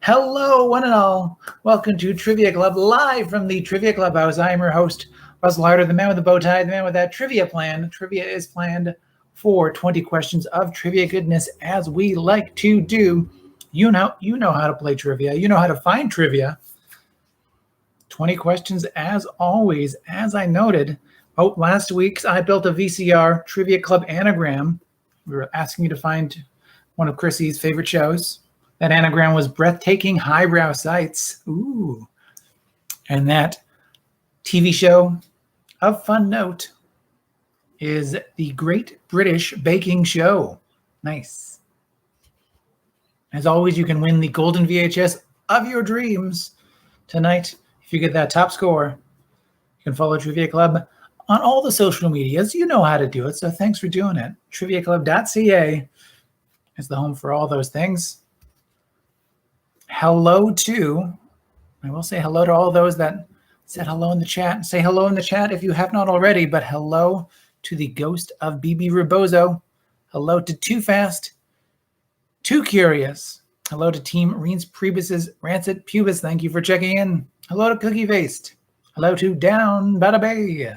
Hello, one and all. Welcome to Trivia Club, live from the Trivia Clubhouse. I am your host, Russel Harder, the man with the bow tie, the man with that trivia plan. Trivia is planned for 20 questions of trivia goodness, as we like to do. You know how to play trivia. You know how to find trivia. 20 questions, as always. As I noted, last week I built a VCR Trivia Club anagram. We were asking you to find one of Chrissy's favorite shows. That anagram was breathtaking highbrow sights. Ooh. And that TV show of fun note is The Great British Baking Show. Nice. As always, you can win the golden VHS of your dreams tonight. If you get that top score, you can follow Trivia Club on all the social medias. You know how to do it, so thanks for doing it. TriviaClub.ca is the home for all those things. Hello to, I will say hello to all those that said hello in the chat. Say hello in the chat if you have not already, but hello to the ghost of BB Rebozo. Hello to Too Fast, Too Curious. Hello to Team Reens Priebus's Rancid Pubis. Thank you for checking in. Hello to Cookie Faced. Hello to Down Bada Bay.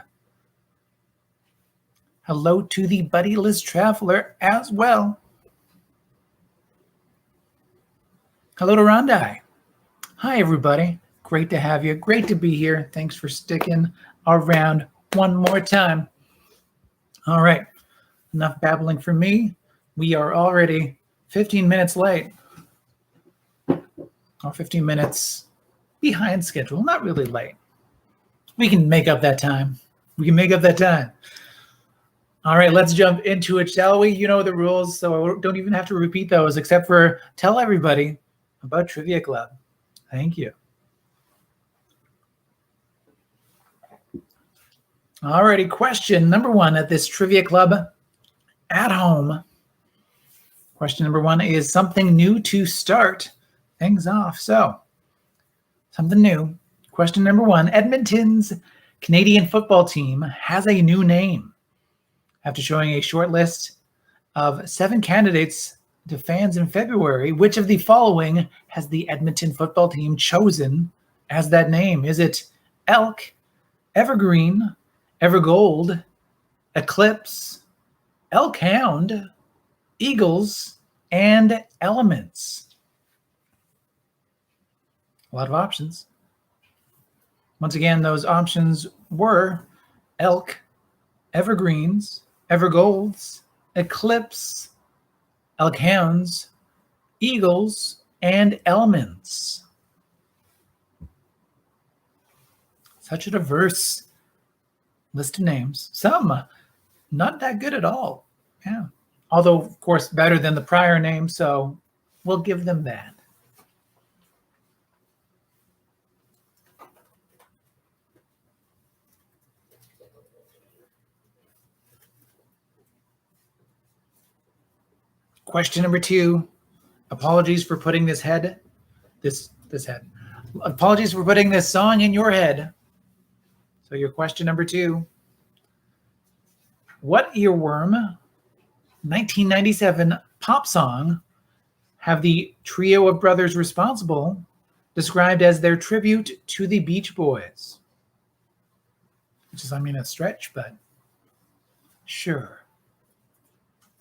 Hello to the Buddyless Traveler as well. Hello to Rondai. Hi, everybody. Great to have you. Great to be here. Thanks for sticking around one more time. All right. Enough babbling for me. We are already 15 minutes late. Or 15 minutes behind schedule. Not really late. We can make up that time. All right, let's jump into it, shall we? You know the rules, so I don't even have to repeat those, except for tell everybody about Trivia Club. Thank you. Alrighty, question number one at this Trivia Club at home. Question number one is something new to start things off. So, something new. Question number one, Edmonton's Canadian football team has a new name. After showing a short list of 7 candidates to fans in February, which of the following has the Edmonton football team chosen as that name? Is it Elk, Evergreen, Evergold, Eclipse, Elk Hound, Eagles, and Elements? A lot of options. Once again, those options were Elk, Evergreens, Evergolds, Eclipse, Elk Hounds, Eagles, and Elements. Such a diverse list of names. Some not that good at all. Yeah. Although, of course, better than the prior name, so we'll give them that. Question number two. Apologies for putting this head. Apologies for putting this song in your head. So your question number two. What earworm 1997 pop song have the trio of brothers responsible described as their tribute to the Beach Boys? Which is, a stretch, but sure.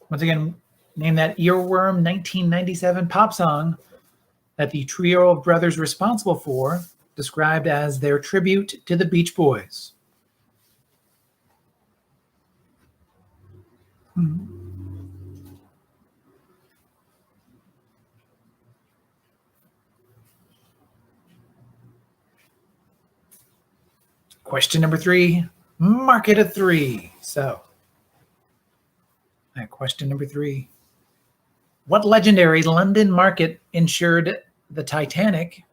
Once again, name that earworm 1997 pop song that the trio of brothers responsible for described as their tribute to the Beach Boys. Question number three, mark it a 3. So, question number 3. What legendary London market insured the Titanic,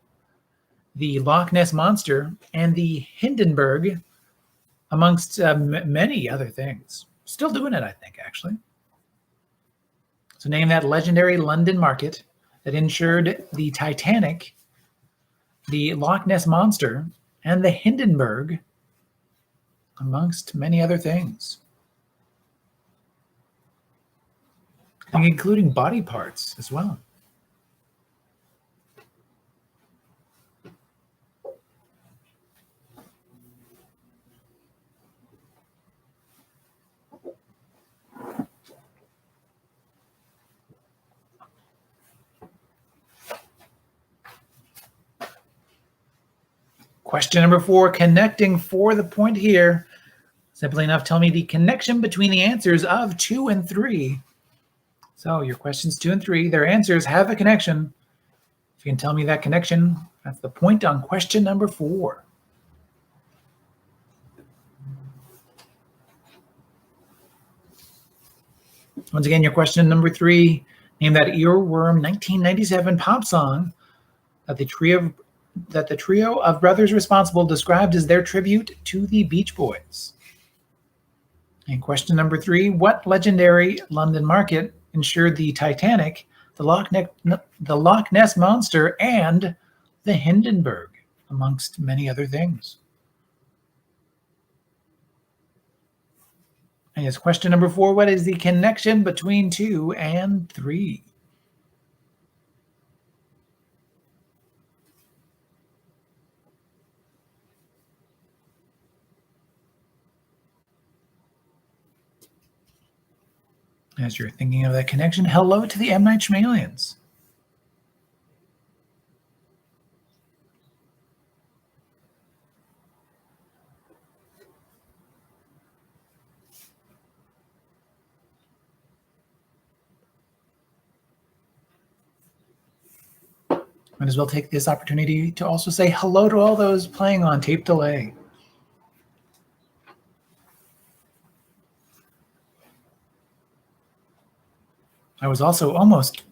the Loch Ness Monster, and the Hindenburg, amongst many other things? Still doing it, I think, actually. So name that legendary London market that insured the Titanic, the Loch Ness Monster, and the Hindenburg, amongst many other things. I think including body parts as well. Question number 4, connecting for the point here. Simply enough, tell me the connection between the answers of 2 and 3. So your questions 2 and 3, their answers have a connection. If you can tell me that connection, that's the point on question number 4. Once again, your question number 3, name that earworm 1997 pop song that the trio of brothers responsible described as their tribute to the Beach Boys. And question number 3, what legendary London market insured the Titanic, the Loch Ness Monster, and the Hindenburg, amongst many other things? And yes, question number 4, what is the connection between 2 and 3? As you're thinking of that connection, hello to the M. Night Shyamalians. Might as well take this opportunity to also say hello to all those playing on tape delay. I was also almost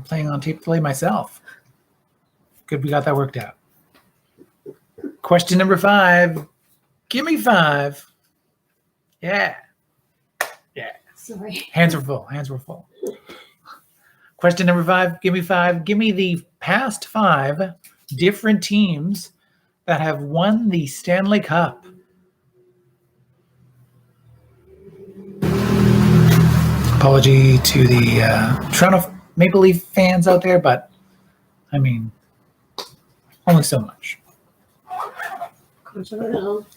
playing on tape delay myself. Good, we got that worked out. Question number 5. Give me 5. Yeah. Sorry. Hands were full. Question number 5. Give me 5. Give me the past 5 different teams that have won the Stanley Cup. Apology to the Toronto Maple Leaf fans out there, but I mean, only so much.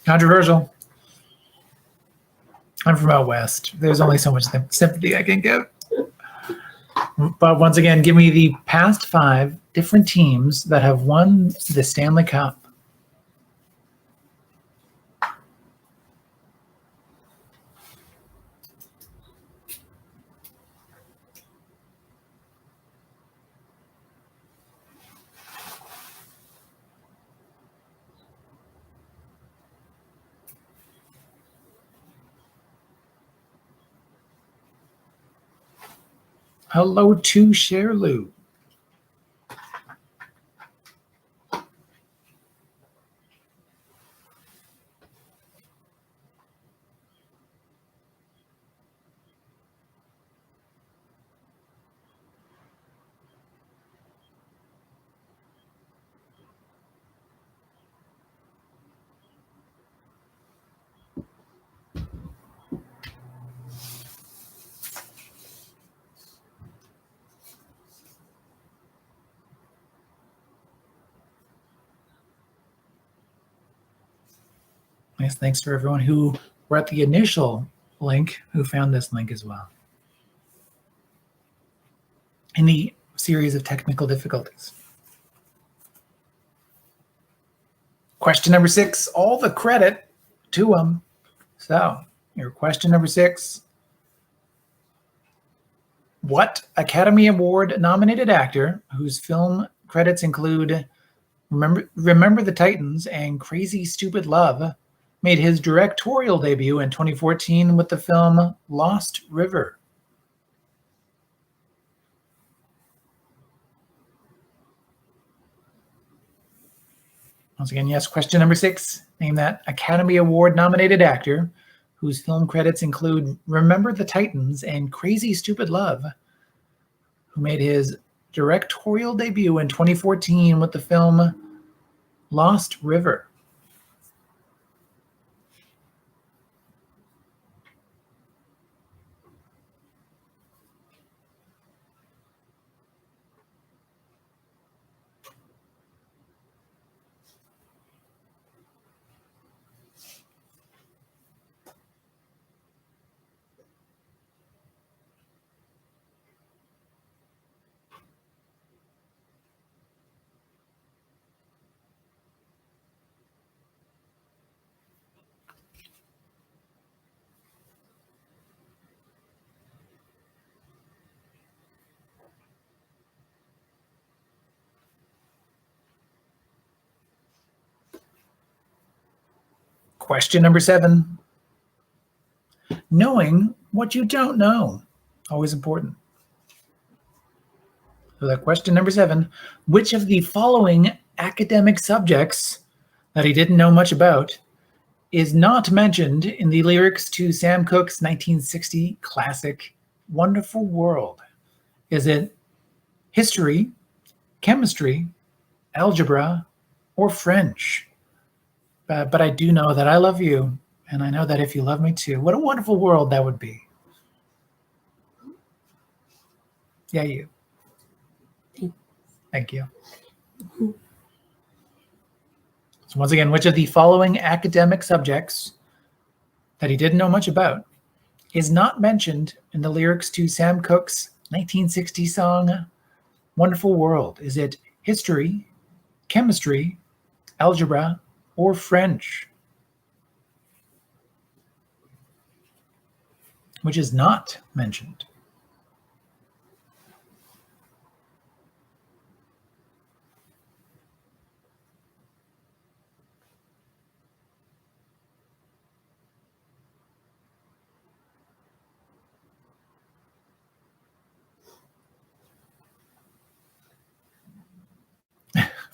Controversial. I'm from out west. There's only so much sympathy I can give. But once again, give me the past 5 different teams that have won the Stanley Cup. Hello to Sherlou. Nice, thanks for everyone who were at the initial link, who found this link as well. Any series of technical difficulties. Question number 6, all the credit to them. So, your question number 6. What Academy Award nominated actor whose film credits include Remember the Titans and Crazy Stupid Love made his directorial debut in 2014 with the film Lost River? Once again, yes, question number 6. Name that Academy Award nominated actor whose film credits include Remember the Titans and Crazy Stupid Love, who made his directorial debut in 2014 with the film Lost River. Question number 7. Knowing what you don't know. Always important. So that question number 7, which of the following academic subjects that he didn't know much about is not mentioned in the lyrics to Sam Cooke's 1960 classic Wonderful World? Is it history, chemistry, algebra, or French? But I do know that I love you, and I know that if you love me too, what a wonderful world that would be. Yeah, you. Thank you. So once again, which of the following academic subjects that he didn't know much about is not mentioned in the lyrics to Sam Cooke's 1960 song Wonderful World? Is it history, chemistry, algebra, or French? Which is not mentioned.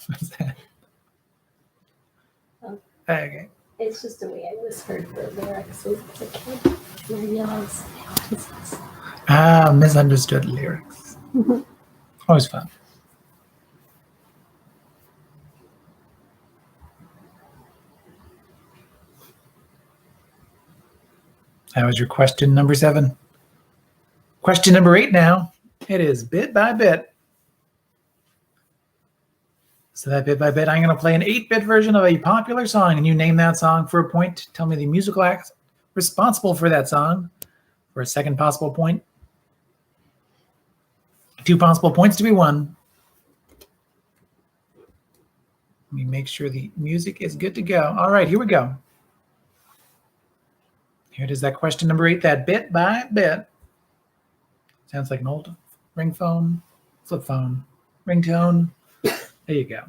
What's that? Oh. Okay. It's just the way I misheard the lyrics as a kid. And I realized Misunderstood lyrics. Always fun. That was your question number 7. Question number 8 now. It is bit by bit. So that bit by bit, I'm going to play an 8-bit version of a popular song, and you name that song for a point. Tell me the musical act responsible for that song for a second possible point. 2 possible points to be won. Let me make sure the music is good to go. All right, here we go. Here it is, that question number 8, that bit by bit. Sounds like an old ring phone, flip phone, ringtone. There you go.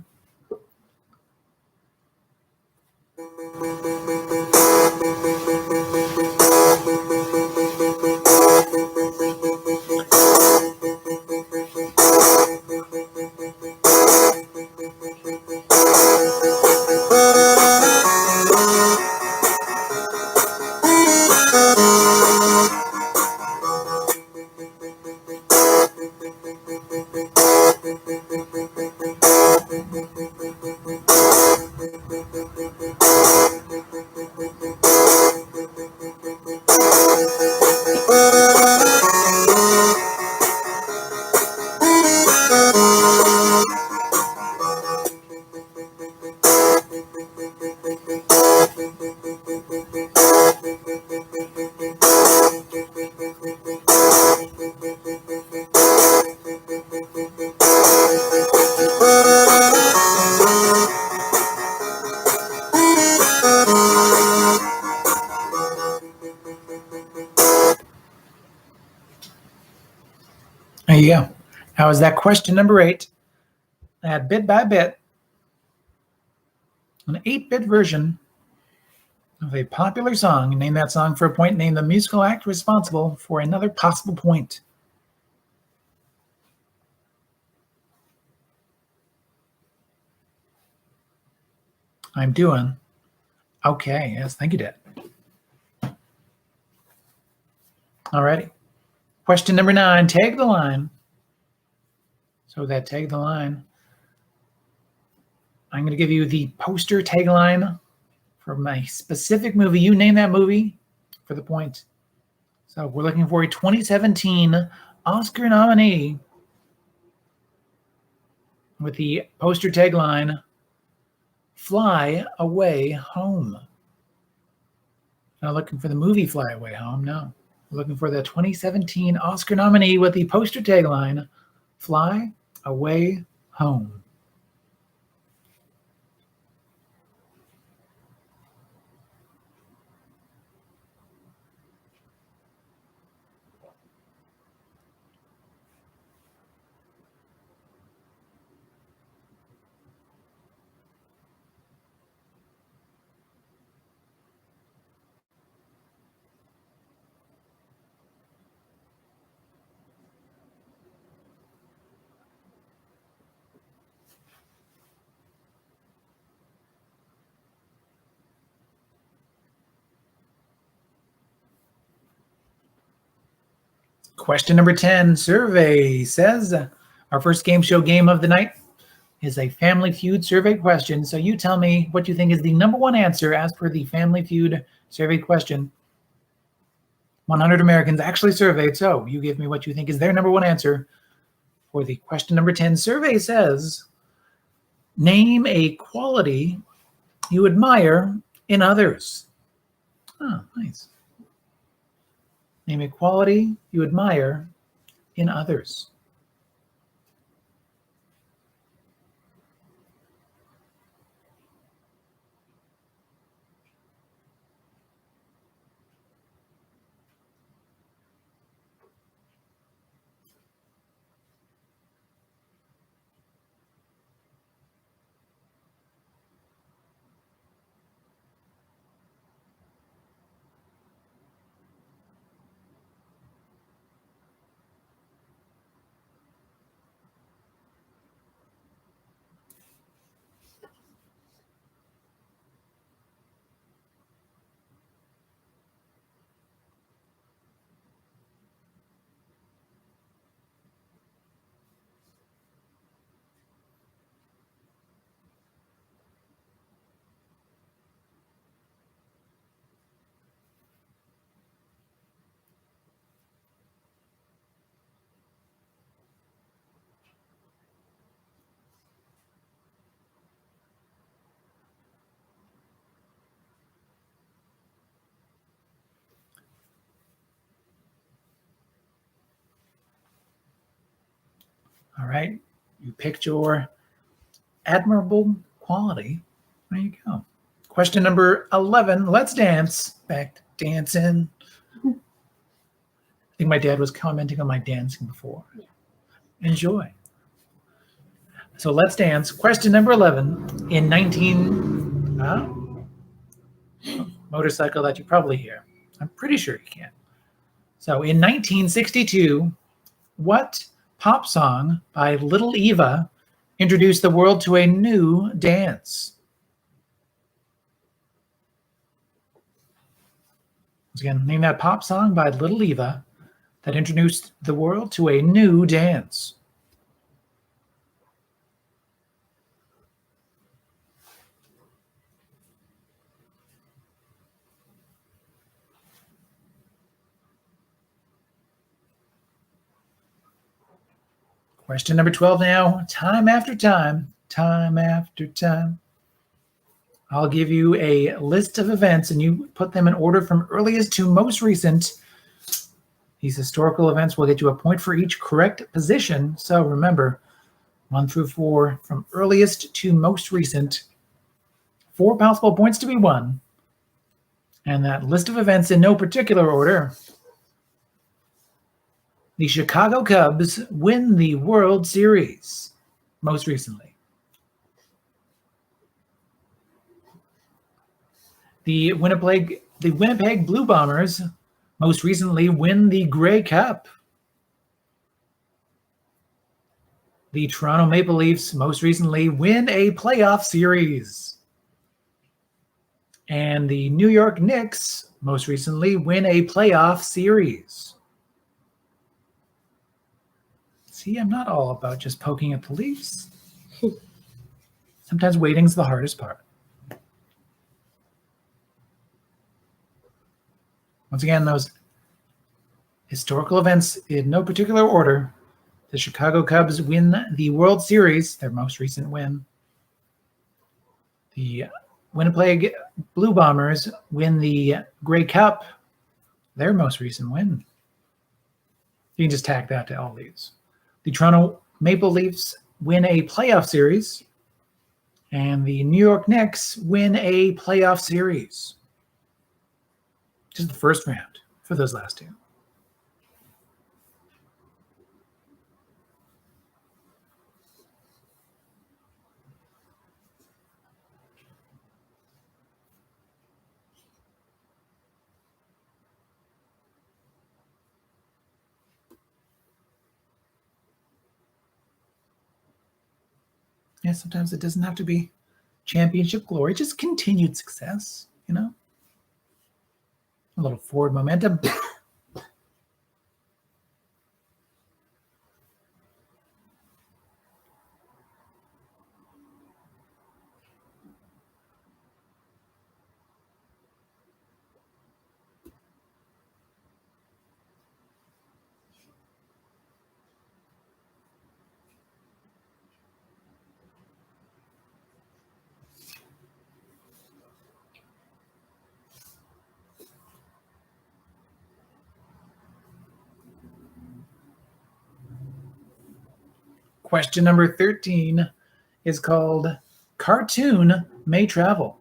There you go. How is that question number 8? That bit by bit, an 8-bit version of a popular song. Name that song for a point. Name the musical act responsible for another possible point. I'm doing okay. Yes, thank you, Dad. Alrighty. Question number 9, tag the line. So that tag the line, I'm going to give you the poster tagline for my specific movie. You name that movie for the point. So we're looking for a 2017 Oscar nominee with the poster tagline, Fly Away Home. Not looking for the movie Fly Away Home, no. We're looking for the 2017 Oscar nominee with the poster tagline, Fly Away Home. Question number 10 survey says, our first game show game of the night is a Family Feud survey question. So you tell me what you think is the number one answer as per the Family Feud survey question. 100 Americans actually surveyed, so you give me what you think is their number one answer for the question number 10 survey says, name a quality you admire in others. Oh, nice. Name a quality you admire in others. All right, you picked your admirable quality. There you go. Question number 11, let's dance. Back to dancing. I think my dad was commenting on my dancing before. Yeah. Enjoy. So let's dance. Question number 11, in 19... motorcycle that you probably hear. I'm pretty sure you can. So in 1962, what pop song by Little Eva introduced the world to a new dance? Once again, name that pop song by Little Eva that introduced the world to a new dance. Question number 12 now. Time after time, time after time. I'll give you a list of events and you put them in order from earliest to most recent. These historical events will get you a point for each correct position. So remember, 1 through 4 from earliest to most recent. 4 possible points to be won. And that list of events in no particular order. The Chicago Cubs win the World Series most recently. The Winnipeg Blue Bombers most recently win the Grey Cup. The Toronto Maple Leafs most recently win a playoff series. And the New York Knicks most recently win a playoff series. See, I'm not all about just poking at the Leafs. Sometimes waiting's the hardest part. Once again, those historical events in no particular order. The Chicago Cubs win the World Series, their most recent win. The Winnipeg Blue Bombers win the Grey Cup, their most recent win. You can just tack that to all these. The Toronto Maple Leafs win a playoff series, and the New York Knicks win a playoff series. Just the first round for those last two. Yeah, sometimes it doesn't have to be championship glory, just continued success, you know? A little forward momentum. Question number 13 is called Cartoon May Travel.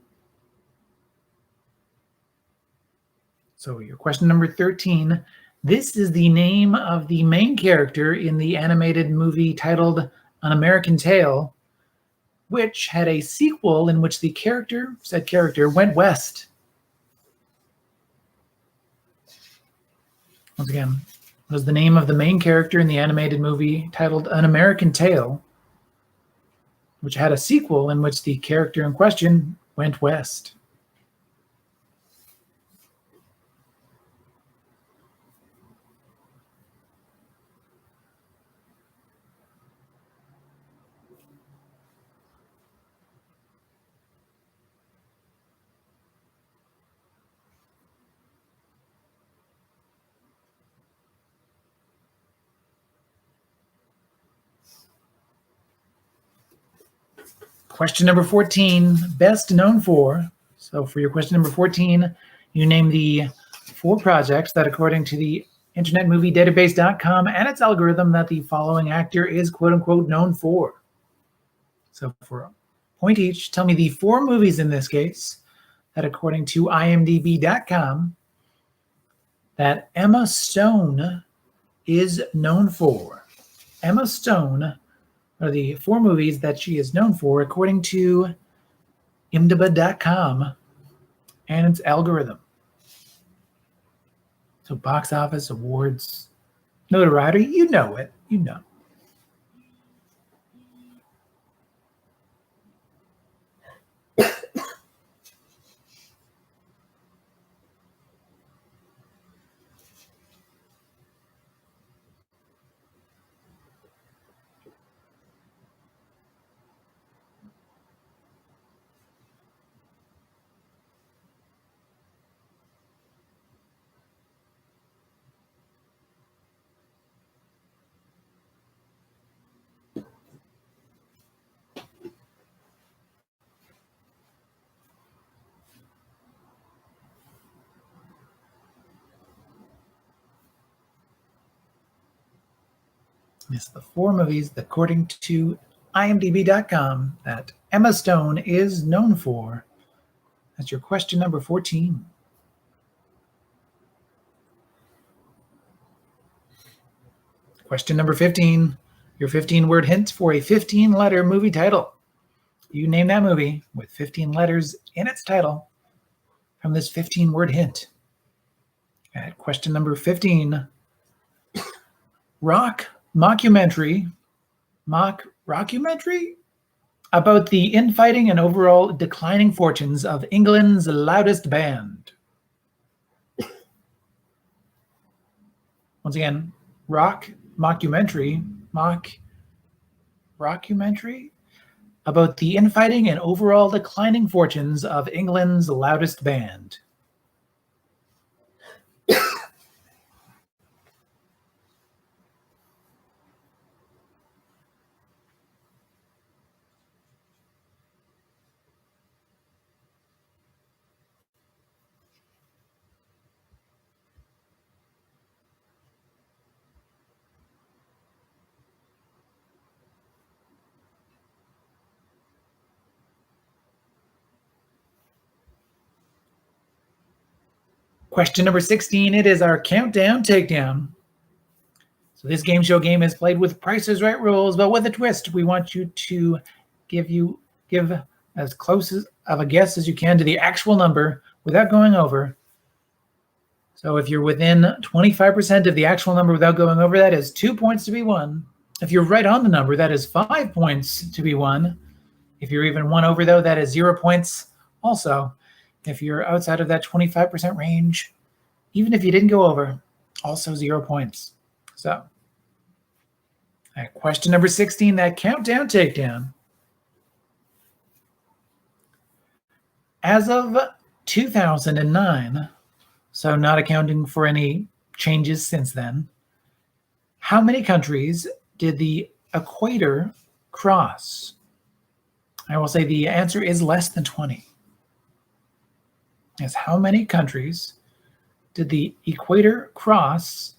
So your question number 13, this is the name of the main character in the animated movie titled An American Tail, which had a sequel in which the said character went west. Once again, what is the name of the main character in the animated movie titled An American Tail, which had a sequel in which the character in question went west? Question number 14, best known for. So for your question number 14, you name the 4 projects that, according to the internetmoviedatabase.com and its algorithm, that the following actor is quote unquote known for. So for a point each, tell me the 4 movies in this case that, according to imdb.com, that Emma Stone is known for. Emma Stone are the 4 movies that she is known for, according to imdb.com and its algorithm. So box office, awards, notoriety, you know it. You know. It's the 4 movies, according to imdb.com, that Emma Stone is known for. That's your question number 14. Question number 15, your 15-word hint for a 15-letter movie title. You name that movie with 15 letters in its title from this 15-word hint. At question number 15, rockumentary about the infighting and overall declining fortunes of England's loudest band. Once again, rockumentary about the infighting and overall declining fortunes of England's loudest band. Question number 16, it is our countdown takedown. So this game show game is played with Price is Right rules, but with a twist. We want you to give as close of a guess as you can to the actual number without going over. So if you're within 25% of the actual number without going over, that is 2 points to be won. If you're right on the number, that is 5 points to be won. If you're even 1 over, though, that is 0 points also. If you're outside of that 25% range, even if you didn't go over, also 0 points. So, question number 16, that countdown takedown. As of 2009, so not accounting for any changes since then, how many countries did the equator cross? I will say the answer is less than 20. Yes, how many countries did the equator cross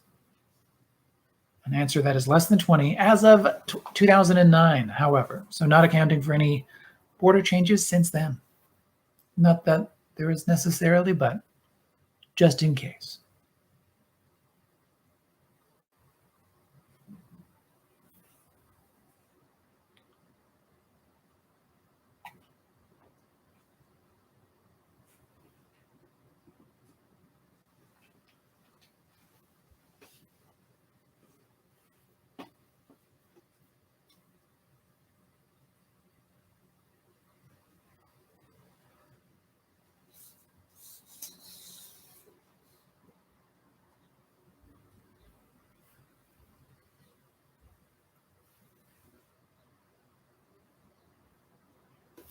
An answer that is less than 20 as of 2009, however. So not accounting for any border changes since then. Not that there is necessarily, but just in case.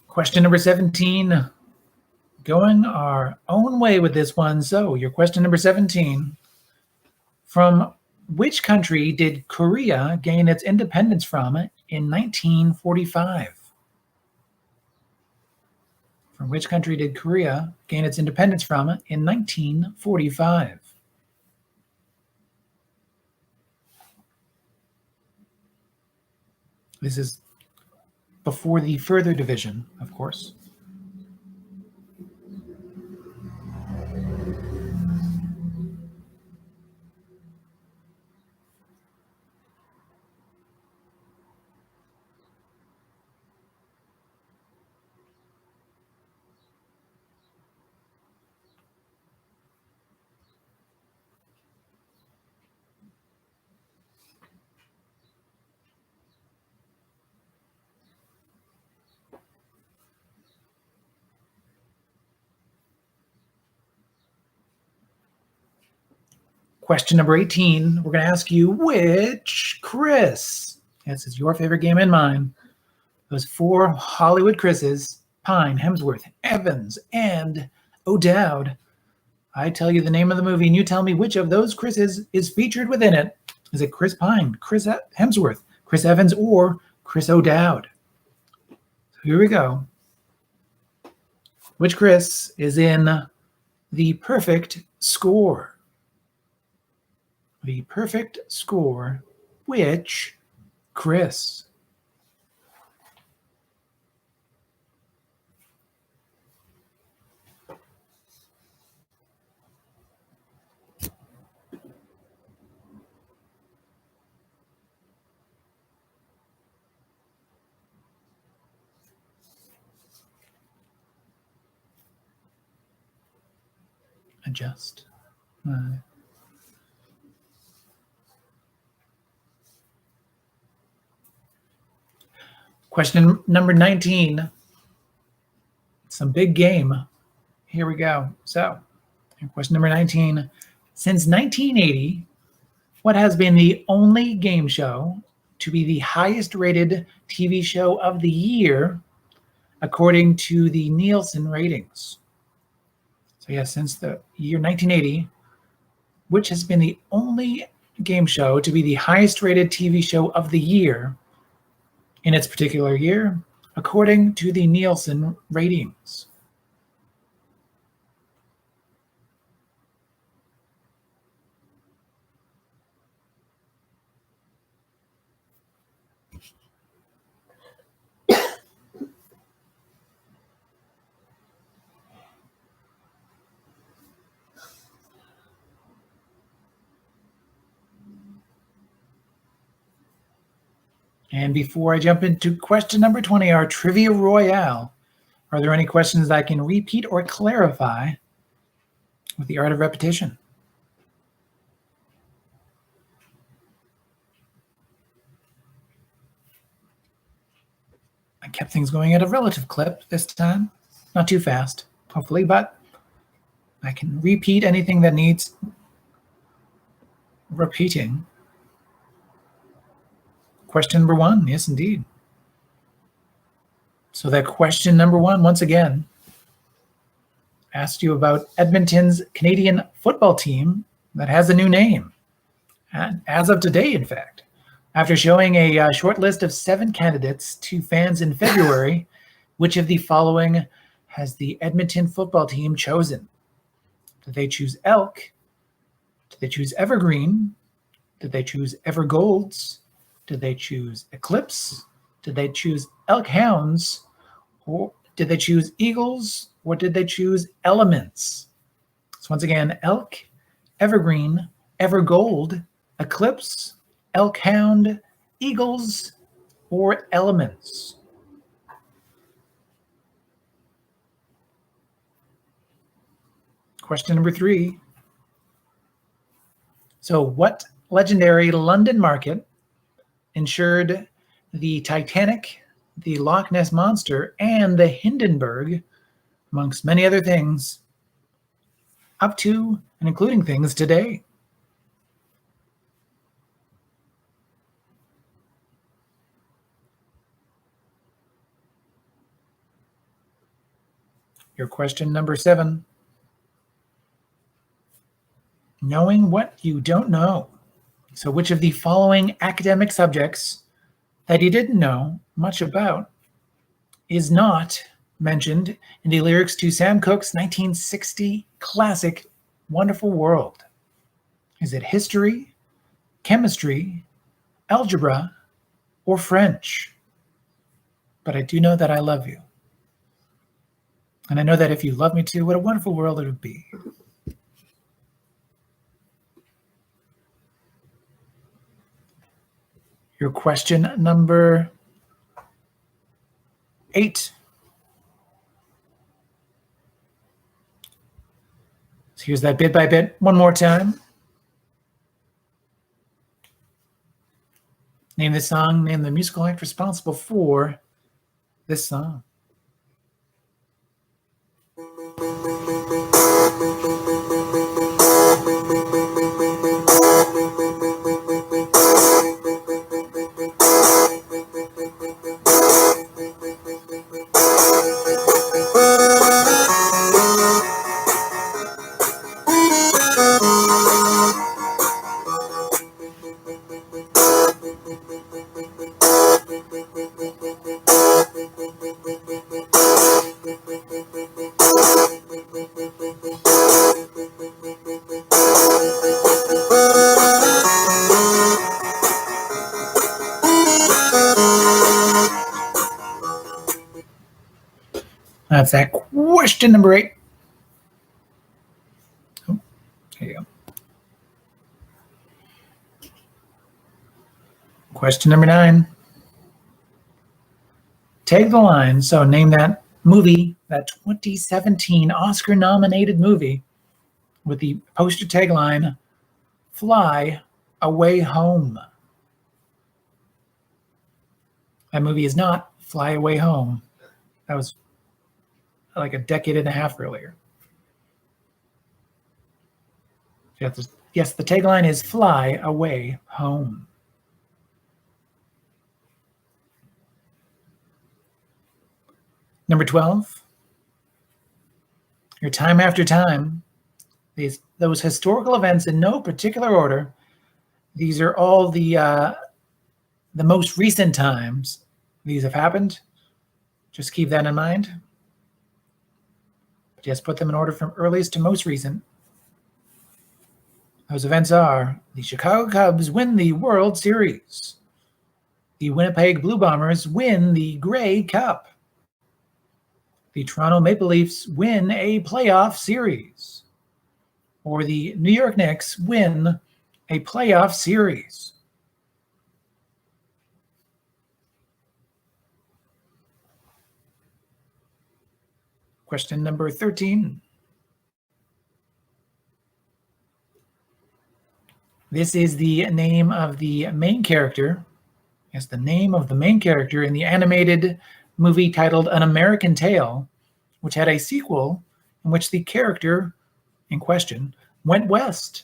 Question number 17. Going our own way with this one. So your question number 17. From which country did Korea gain its independence from in 1945? From which country did Korea gain its independence from in 1945? This is before the further division, of course. Question number 18, we're going to ask you which Chris, this is your favorite game and mine, those four Hollywood Chris's, Pine, Hemsworth, Evans, and O'Dowd. I tell you the name of the movie and you tell me which of those Chris's is featured within it. Is it Chris Pine, Chris Hemsworth, Chris Evans, or Chris O'Dowd? So here we go. Which Chris is in The Perfect Score? The Perfect Score, which Chris? Adjust. Question number 19. Some big game. Here we go. So, question number 19. Since 1980, what has been the only game show to be the highest rated TV show of the year according to the Nielsen ratings? So yes, since the year 1980, which has been the only game show to be the highest rated TV show of the year in its particular year, according to the Nielsen ratings? And before I jump into question number 20, our Trivia Royale, are there any questions that I can repeat or clarify with the art of repetition? I kept things going at a relative clip this time. Not too fast, hopefully, but I can repeat anything that needs repeating. Question number 1, yes, indeed. So that question number 1, once again, asked you about Edmonton's Canadian football team that has a new name, and as of today, in fact. After showing a short list of 7 candidates to fans in February, which of the following has the Edmonton football team chosen? Did they choose Elk? Did they choose Evergreen? Did they choose Evergolds? Did they choose Eclipse? Did they choose Elk Hounds? Or did they choose Eagles? Or did they choose Elements? So once again, Elk, Evergreen, Evergold, Eclipse, Elk Hound, Eagles, or Elements. Question number 3. So what legendary London market insured the Titanic, the Loch Ness Monster, and the Hindenburg, amongst many other things, up to and including things today? Your question number 7. Knowing what you don't know. So which of the following academic subjects that you didn't know much about is not mentioned in the lyrics to Sam Cooke's 1960 classic Wonderful World? Is it history, chemistry, algebra, or French? But I do know that I love you. And I know that if you love me too, what a wonderful world it would be. Your question number 8. So here's that bit by bit one more time. Name the song, name the musical act responsible for this song. That's that question number 8. Oh, there you go. Question number 9. Tag the line. So name that movie, that 2017 Oscar-nominated movie with the poster tagline, Fly Away Home. That movie is not Fly Away Home. That was like a decade and a half earlier. Yes, the tagline is Fly Away Home. Number 12. Your time after time. Those historical events in no particular order. These are all the most recent times these have happened. Just keep that in mind. Just put them in order from earliest to most recent. Those events are: the Chicago Cubs win the World Series. The Winnipeg Blue Bombers win the Grey Cup. The Toronto Maple Leafs win a playoff series. Or the New York Knicks win a playoff series. Question number 13. This is the name of the main character. Yes, the name of the main character in the animated movie titled An American Tail, which had a sequel in which the character in question went west.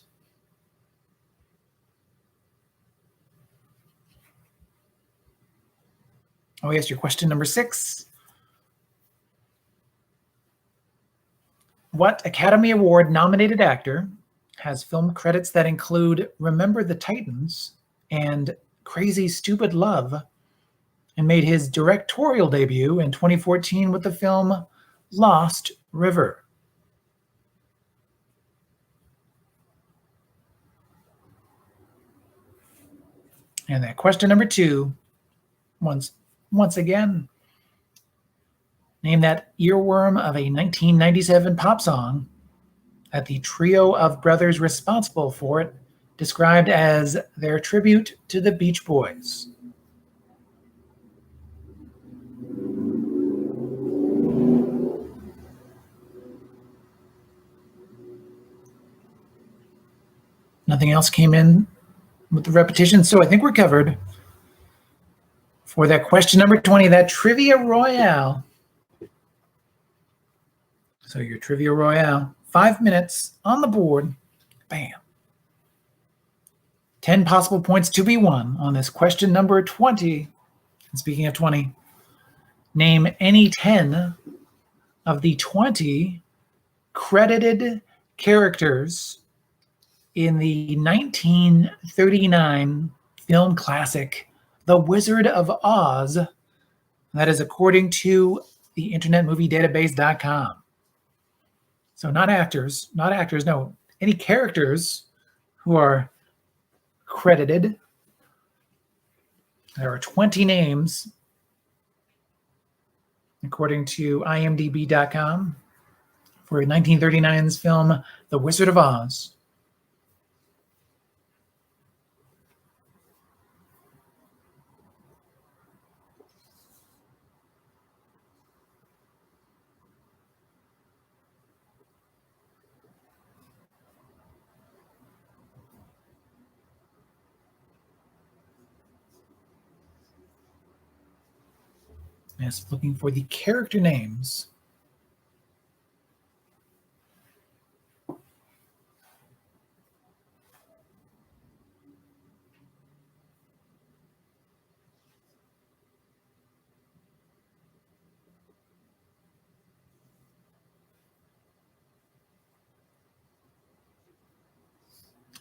Oh yes, your question number 6. What Academy Award nominated actor has film credits that include Remember the Titans and Crazy Stupid Love, and made his directorial debut in 2014 with the film Lost River? And then question number 2, once again, name that earworm of a 1997 pop song that the trio of brothers responsible for it described as their tribute to the Beach Boys. Nothing else came in with the repetition, so I think we're covered for that question number 20, that Trivia Royale. So your Trivia Royale, 5 minutes on the board, bam. 10 possible points to be won on this question number 20. And speaking of 20, name any 10 of the 20 credited characters in the 1939 film classic, The Wizard of Oz. That is according to the internetmoviedatabase.com. So not actors, no, any characters who are credited. There are 20 names according to imdb.com for 1939's film, The Wizard of Oz. Yes, looking for the character names.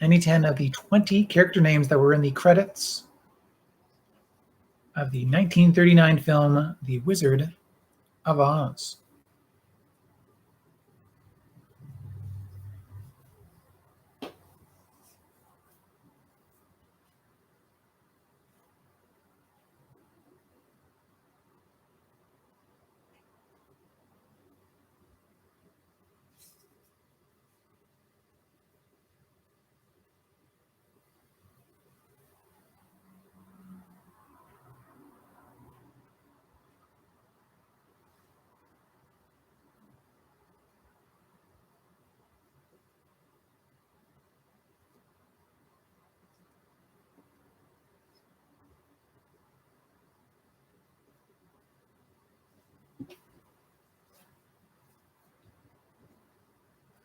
Any 10 of the 20 character names that were in the credits of the 1939 film, The Wizard of Oz.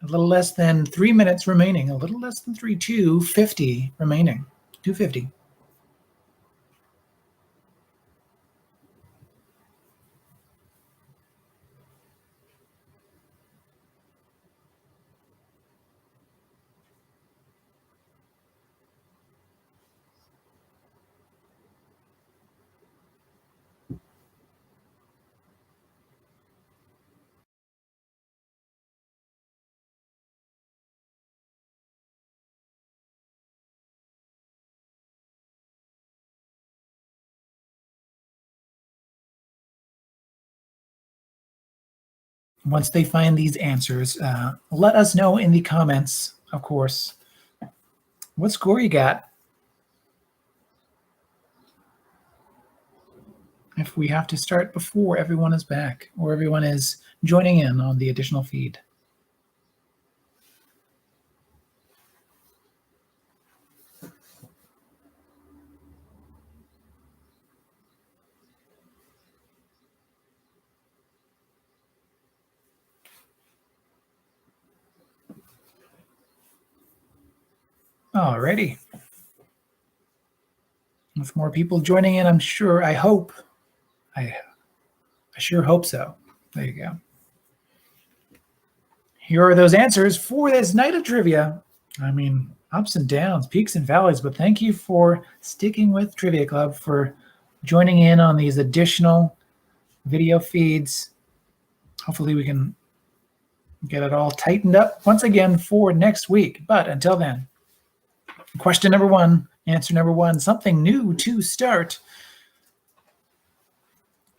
A little less than 3 minutes remaining. A little less than 2:50 remaining. 2:50. Once they find these answers, let us know in the comments, of course, what score you got. If we have to start before everyone is back or everyone is joining in on the additional feed. Alrighty. With more people joining in, I'm sure, I hope, I sure hope so. There you go. Here are those answers for this night of trivia. I mean, ups and downs, peaks and valleys, but thank you for sticking with Trivia Club, for joining in on these additional video feeds. Hopefully we can get it all tightened up once again for next week. But until then, question number 1, Answer number 1, something new to start.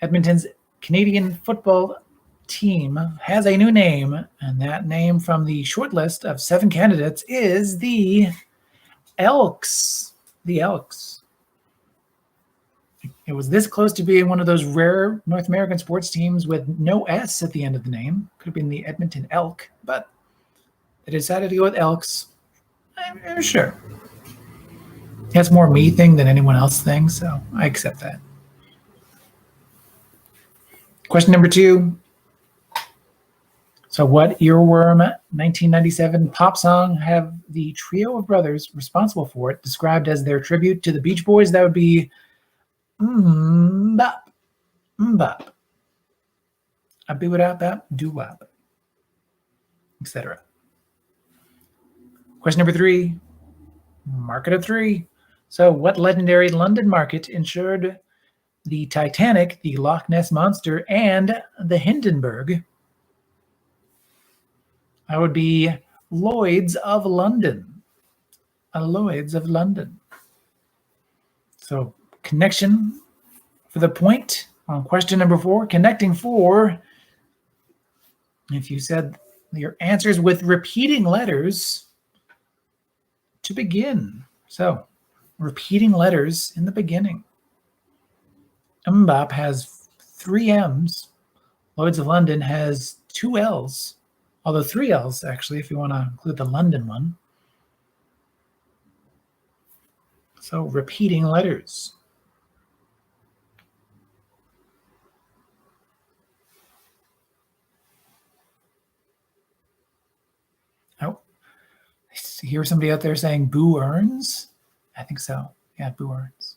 Edmonton's Canadian football team has a new name, and that name from the short list of 7 candidates is the Elks. The Elks. It was this close to being one of those rare North American sports teams with no S at the end of the name. Could have been the Edmonton Elk, but they decided to go with Elks. I'm sure. That's more me thing than anyone else thing, so I accept that. Question number 2. So what earworm 1997 pop song have the trio of brothers responsible for it described as their tribute to the Beach Boys? That would be Bop, Bop, a boo-bop, doo-wop, etc. Question number 3, market of 3. So what legendary London market insured the Titanic, the Loch Ness Monster, and the Hindenburg? That would be Lloyd's of London. A Lloyd's of London. So connection for the point on question number 4. Connecting 4. If you said your answers with repeating letters to begin. So repeating letters in the beginning. Mbop has 3 M's. Lloyd's of London has 2 L's. Although 3 L's, actually, if you want to include the London one. So repeating letters. Oh, I hear somebody out there saying Boo Earns. I think so. Yeah, Boo Earns.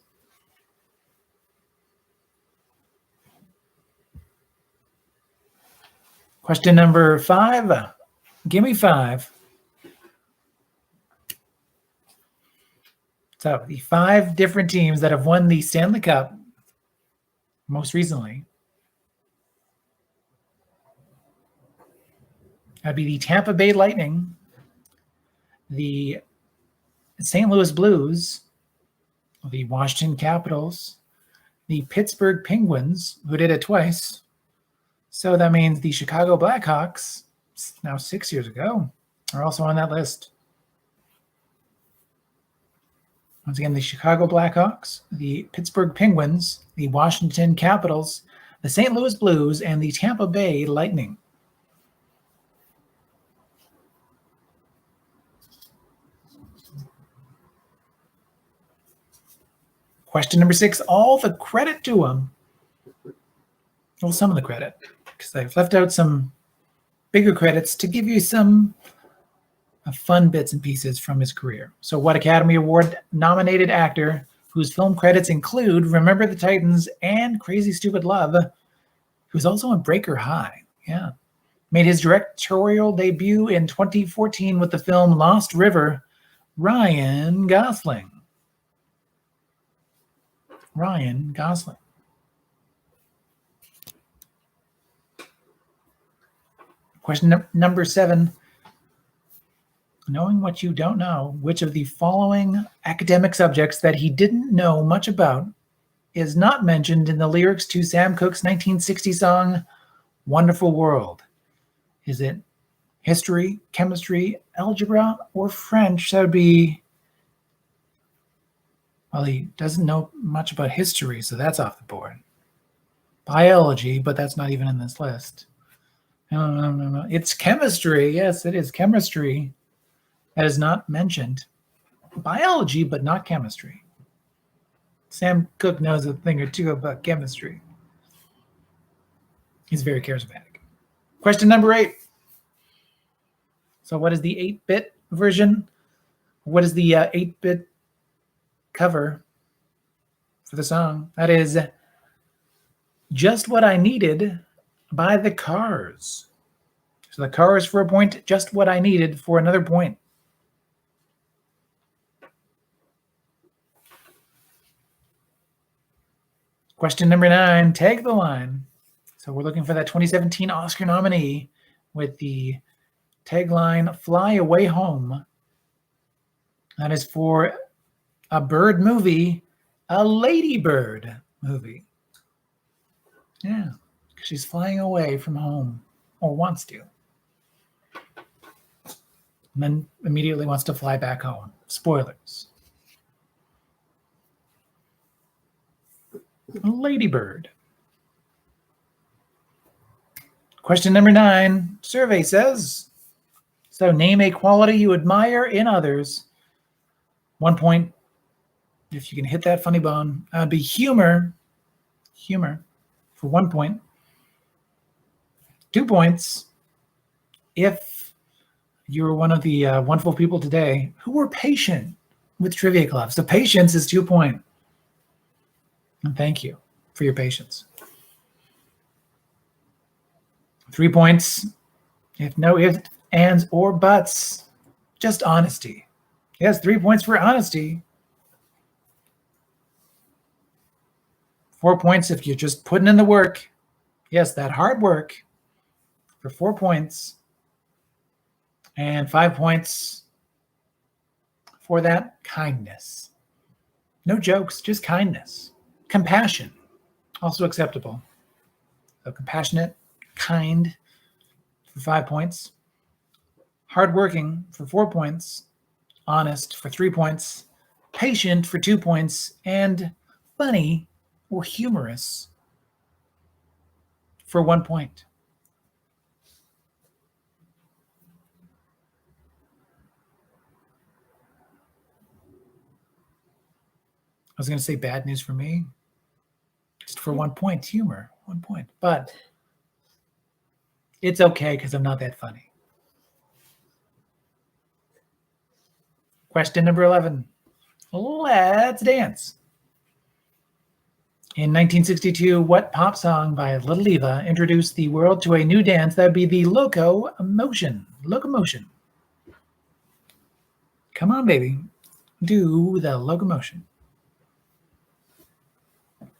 Question number 5. Give me 5. So the 5 different teams that have won the Stanley Cup most recently. That'd be the Tampa Bay Lightning, the St. Louis Blues, the Washington Capitals, the Pittsburgh Penguins, who did it twice. So that means the Chicago Blackhawks, now 6 years ago, are also on that list. Once again, the Chicago Blackhawks, the Pittsburgh Penguins, the Washington Capitals, the St. Louis Blues, and the Tampa Bay Lightning. Question number 6, all the credit to him. Well, some of the credit, because I've left out some bigger credits to give you some fun bits and pieces from his career. So what Academy Award nominated actor whose film credits include Remember the Titans and Crazy Stupid Love, who's also in Breaker High, made his directorial debut in 2014 with the film Lost River, Ryan Gosling. Ryan Gosling. Question number 7. Knowing what you don't know, which of the following academic subjects that he didn't know much about is not mentioned in the lyrics to Sam Cooke's 1960 song, Wonderful World? Is it history, chemistry, algebra, or French? That would be, well, he doesn't know much about history, so that's off the board. Biology, but that's not even in this list. No. It's chemistry. Yes, it is chemistry. That is not mentioned. Biology, but not chemistry. Sam Cooke knows a thing or two about chemistry. He's very charismatic. Question number 8. So what is the 8-bit version? What is the 8-bit cover for the song? That is Just What I Needed by the Cars. So the Cars for a point, Just What I Needed for another point. Question number 9, tag the line. So we're looking for that 2017 Oscar nominee with the tagline, Fly Away Home. That is for a bird movie, a ladybird movie. Yeah, she's flying away from home, or wants to. And then immediately wants to fly back home. Spoilers. Ladybird. Question number 9. Survey says, so name a quality you admire in others. 1 point. If you can hit that funny bone, be humor. Humor for 1 point. 2 points if you're one of the wonderful people today who were patient with Trivia Club. So patience is 2 points. And thank you for your patience. 3 points if no ifs, ands, or buts. Just honesty. Yes, 3 points for honesty. 4 points if you're just putting in the work. Yes, that hard work for 4 points. And 5 points for that kindness. No jokes, just kindness. Compassion, also acceptable. So compassionate, kind for 5 points. Hardworking for 4 points. Honest for 3 points. Patient for 2 points. And funny or humorous for 1 point. I was going to say bad news for me. Just for 1 point, humor, 1 point. But it's okay because I'm not that funny. Question number 11. Let's dance. In 1962, what pop song by Little Eva introduced the world to a new dance that would be the locomotion? Locomotion. Come on, baby. Do the locomotion.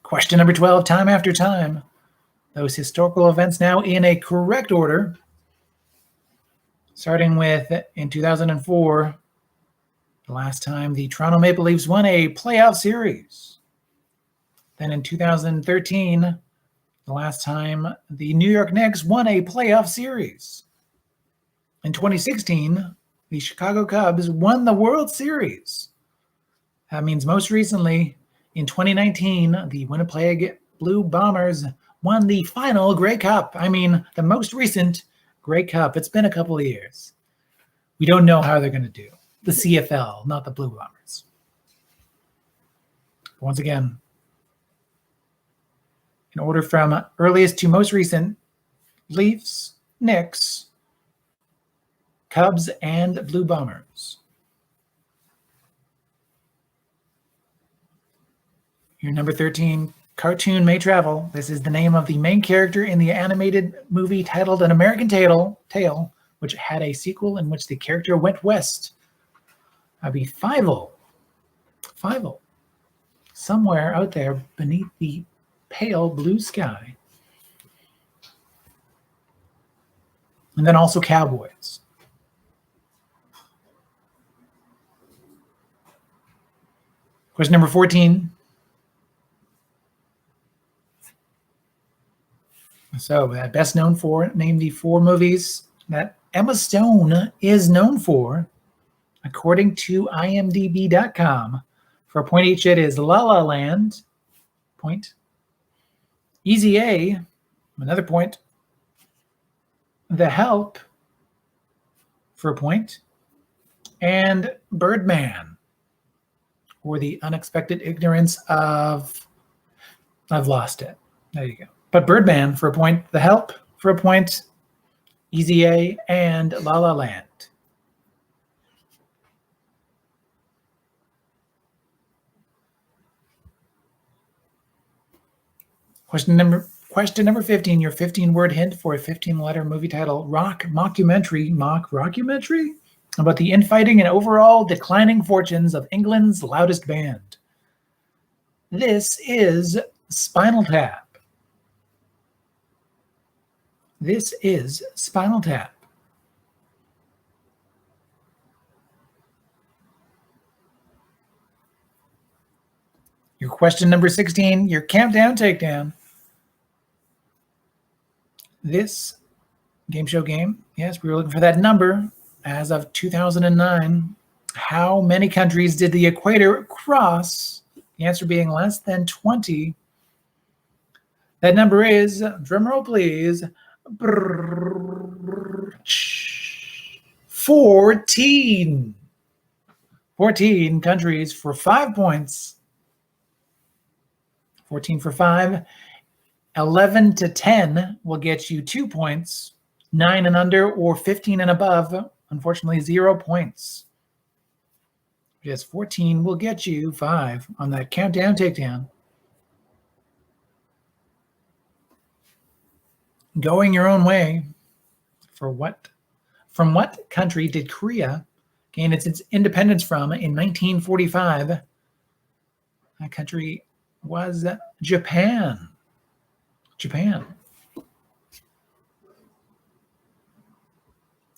Question number 12, time after time. Those historical events now in a correct order. Starting with, in 2004, the last time the Toronto Maple Leafs won a playoff series. Then in 2013, the last time the New York Knicks won a playoff series. In 2016, the Chicago Cubs won the World Series. That means most recently, in 2019, the Winnipeg Blue Bombers won the final Grey Cup. I mean, the most recent Grey Cup. It's been a couple of years. We don't know how they're going to do. The CFL, not the Blue Bombers. But once again, in order from earliest to most recent, Leafs, Knicks, Cubs, and Blue Bombers. Your number 13, cartoon may travel. This is the name of the main character in the animated movie titled An American Tale, which had a sequel in which the character went west. That'd be Fievel. Fievel. Somewhere out there beneath the pale blue sky. And then also Cowboys. Question number 14. So, best known for, name the 4 movies that Emma Stone is known for, according to IMDb.com. For a point each, it is La La Land, point. Easy A, another point. The Help, for a point. And Birdman, or the unexpected ignorance of, I've lost it. There you go. But Birdman for a point, The Help for a point, Easy A, and La La Land. Question number 15, your 15-word hint for a 15-letter movie title, mock rockumentary, about the infighting and overall declining fortunes of England's loudest band. This is Spinal Tap. This is Spinal Tap. Question number 16, your countdown takedown. This game show game, yes, we were looking for that number as of 2009. How many countries did the equator cross? The answer being less than 20. That number is, drumroll please, 14. 14 countries for 5 points. 14 for 5. 11 to 10 will get you 2 points. 9 and under or 15 and above, unfortunately, 0 points. Just 14 will get you 5 on that countdown takedown. Going your own way. From what country did Korea gain its independence from in 1945? That country was Japan. Japan.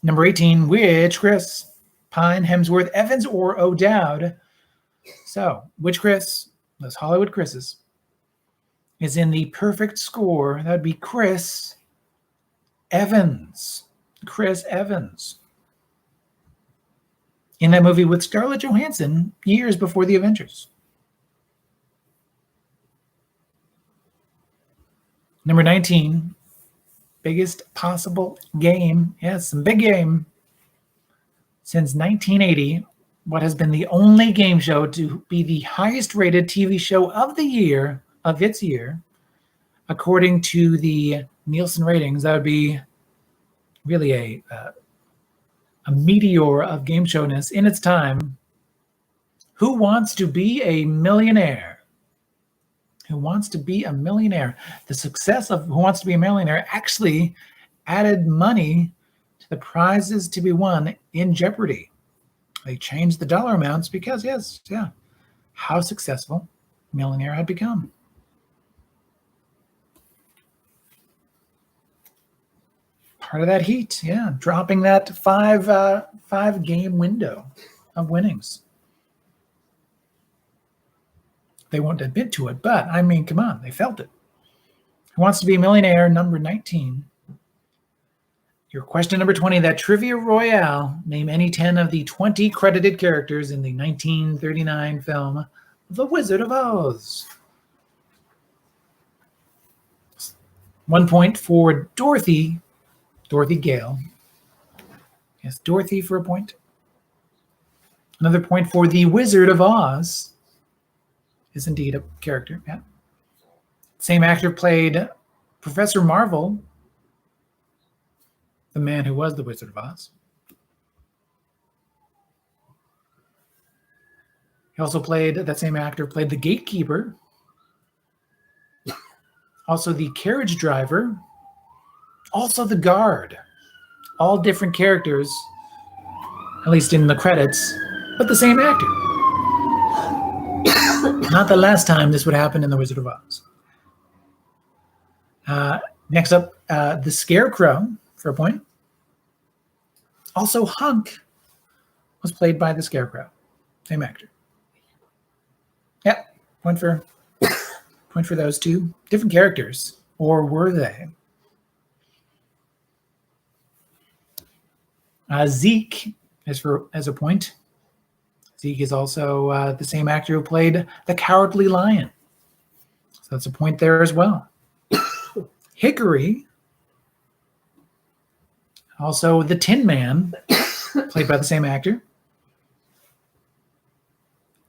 Number 18, which Chris? Pine, Hemsworth, Evans, or O'Dowd? So, which Chris, those Hollywood Chris's, is in the perfect score? That would be Chris Evans. Chris Evans. In that movie with Scarlett Johansson years before the Avengers. Number 19, biggest possible game. Yes, some big game. Since 1980, what has been the only game show to be the highest rated TV show of the year, of its year, according to the Nielsen ratings. That would be really a meteor of game showness in its time. Who Wants to Be a Millionaire? Who Wants to Be a Millionaire? The success of Who Wants to Be a Millionaire actually added money to the prizes to be won in Jeopardy. They changed the dollar amounts because, how successful Millionaire had become. Part of that heat, dropping that five game window of winnings. They won't admit to it, but I mean, come on, they felt it. Who Wants to Be a Millionaire, number 19. Your question number 20, that Trivia Royale. Name any 10 of the 20 credited characters in the 1939 film The Wizard of Oz. 1 point for Dorothy Gale. Yes, Dorothy for a point. Another point for The Wizard of Oz. Is indeed a character, yeah. Same actor played Professor Marvel, the man who was the Wizard of Oz. That same actor played the gatekeeper, also the carriage driver, also the guard. All different characters, at least in the credits, but the same actor. Not the last time this would happen in The Wizard of Oz. Next up, the Scarecrow for a point. Also, Hunk was played by the Scarecrow. Same actor. Yeah, point for those two. Different characters, or were they? Zeke as a point. Zeke is also the same actor who played the Cowardly Lion. So that's a point there as well. Hickory, also the Tin Man, played by the same actor.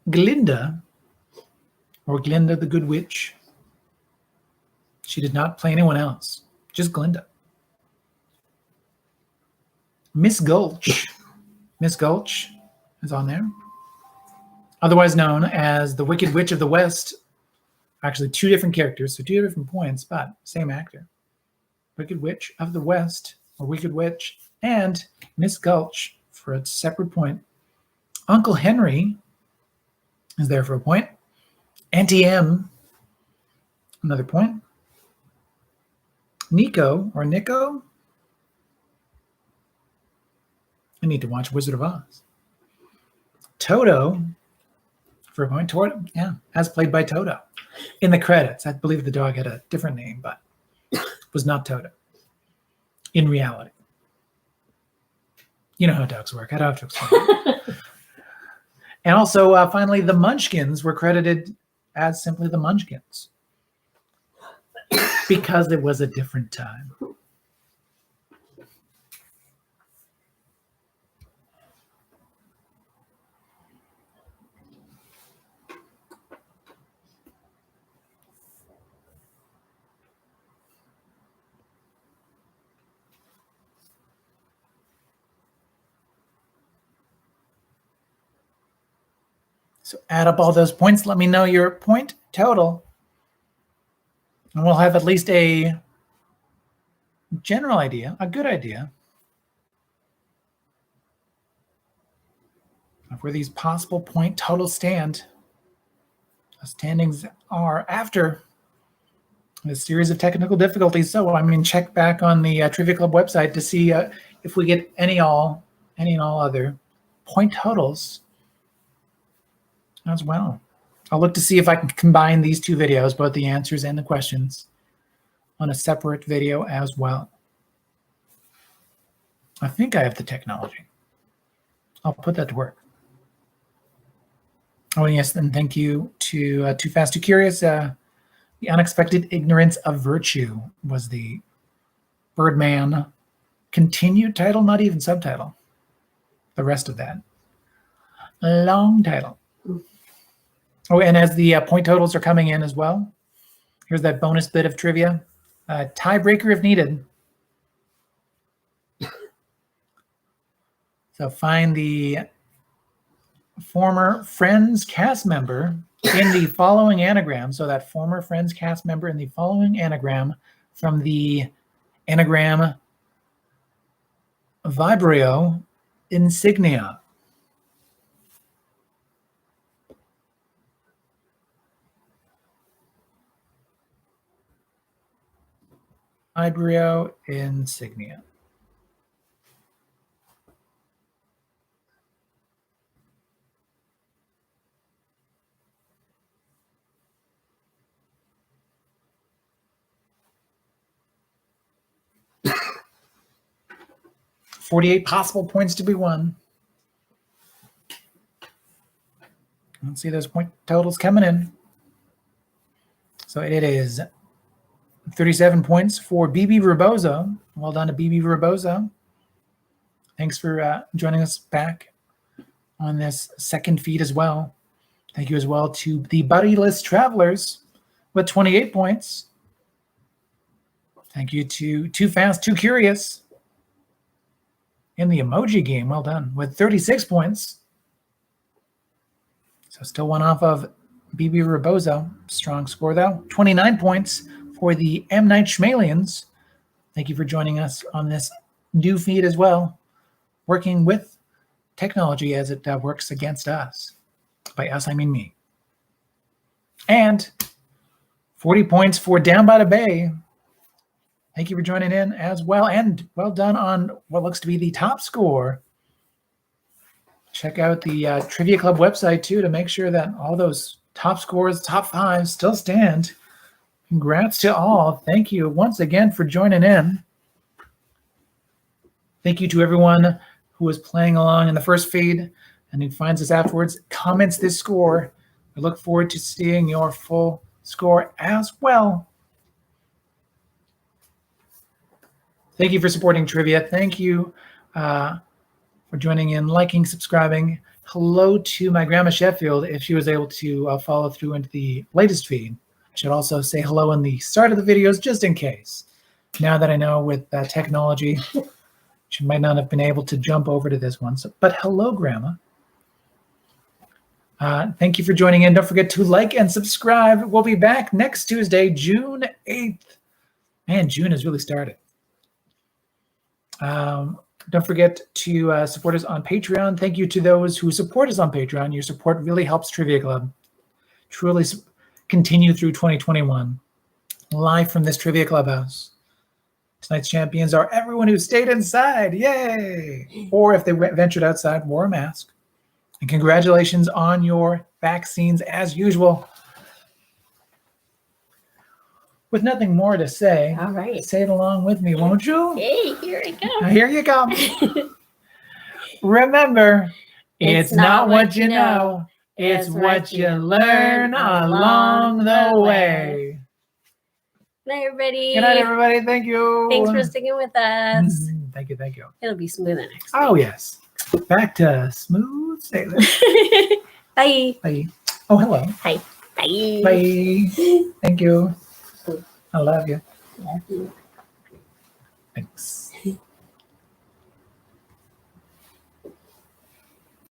Glinda, or Glinda the Good Witch. She did not play anyone else, just Glinda. Miss Gulch. Miss Gulch is on there. Otherwise known as the Wicked Witch of the West. Actually, two different characters, so two different points, but same actor. Wicked Witch of the West, or Wicked Witch, and Miss Gulch for a separate point. Uncle Henry is there for a point. Auntie M, another point. Nico, or Nico. I need to watch Wizard of Oz. Toto, For a point, Toto, yeah, as played by Toto. In the credits, I believe the dog had a different name, but was not Toto. In reality. You know how dogs work. I don't have to explain. And also, finally, the Munchkins were credited as simply the Munchkins because it was a different time. So add up all those points. Let me know your point total. And we'll have at least a general idea, a good idea of where these possible point totals stand. The standings are after a series of technical difficulties. So, I mean, check back on the Trivia Club website to see if we get any and all other point totals as well. I'll look to see if I can combine these two videos, both the answers and the questions, on a separate video as well. I think I have the technology. I'll put that to work. Oh, yes, and thank you to Too Fast, Too Curious. The Unexpected Ignorance of Virtue was the Birdman continued title, not even subtitle. The rest of that. Long title. Oh, and as the point totals are coming in as well, here's that bonus bit of trivia. Tiebreaker if needed. So find the former Friends cast member in the following anagram. So that former Friends cast member in the following anagram from the anagram Vibrio Insignia. Vibrio Insignia. $48 possible points to be won. Let's see those point totals coming in. So it is 37 points for BB Rebozo. Well done to BB Rebozo. Thanks for joining us back on this second feed as well. Thank you as well to the Buddyless Travelers with 28 points. Thank you to Too Fast, Too Curious in the emoji game. Well done with 36 points. So still one off of BB Rebozo. Strong score though. 29 points for the M. Night Shyamalians. Thank you for joining us on this new feed as well. Working with technology as it works against us. By us, I mean me. And 40 points for Down by the Bay. Thank you for joining in as well. And well done on what looks to be the top score. Check out the Trivia Club website too to make sure that all those top scores, top fives still stand. Congrats to all. Thank you once again for joining in. Thank you to everyone who was playing along in the first feed and who finds us afterwards, comments this score. We look forward to seeing your full score as well. Thank you for supporting Trivia. Thank you for joining in, liking, subscribing. Hello to my grandma Sheffield, if she was able to follow through into the latest feed. I should also say hello in the start of the videos, just in case. Now that I know with technology, she might not have been able to jump over to this one. So, but hello, Grandma. Thank you for joining in. Don't forget to like and subscribe. We'll be back next Tuesday, June 8th. Man, June has really started. Don't forget to support us on Patreon. Thank you to those who support us on Patreon. Your support really helps Trivia Club truly continue through 2021. Live from this Trivia Clubhouse. Tonight's champions are everyone who stayed inside. Yay! Or if they ventured outside, wore a mask. And congratulations on your vaccines as usual. With nothing more to say, All right. say it along with me, won't you? Hey, here I go. Here you come. Remember, it's not what you know, it's what you learn along the way. Good night, everybody. Good night, everybody. Thank you. Thanks for sticking with us. Thank you. Thank you. It'll be smoother next Oh, yes. Back to smooth sailing. week. Bye. Bye. Oh, hello. Hi. Bye. Bye. Thank you. I love you. Love you. Thanks.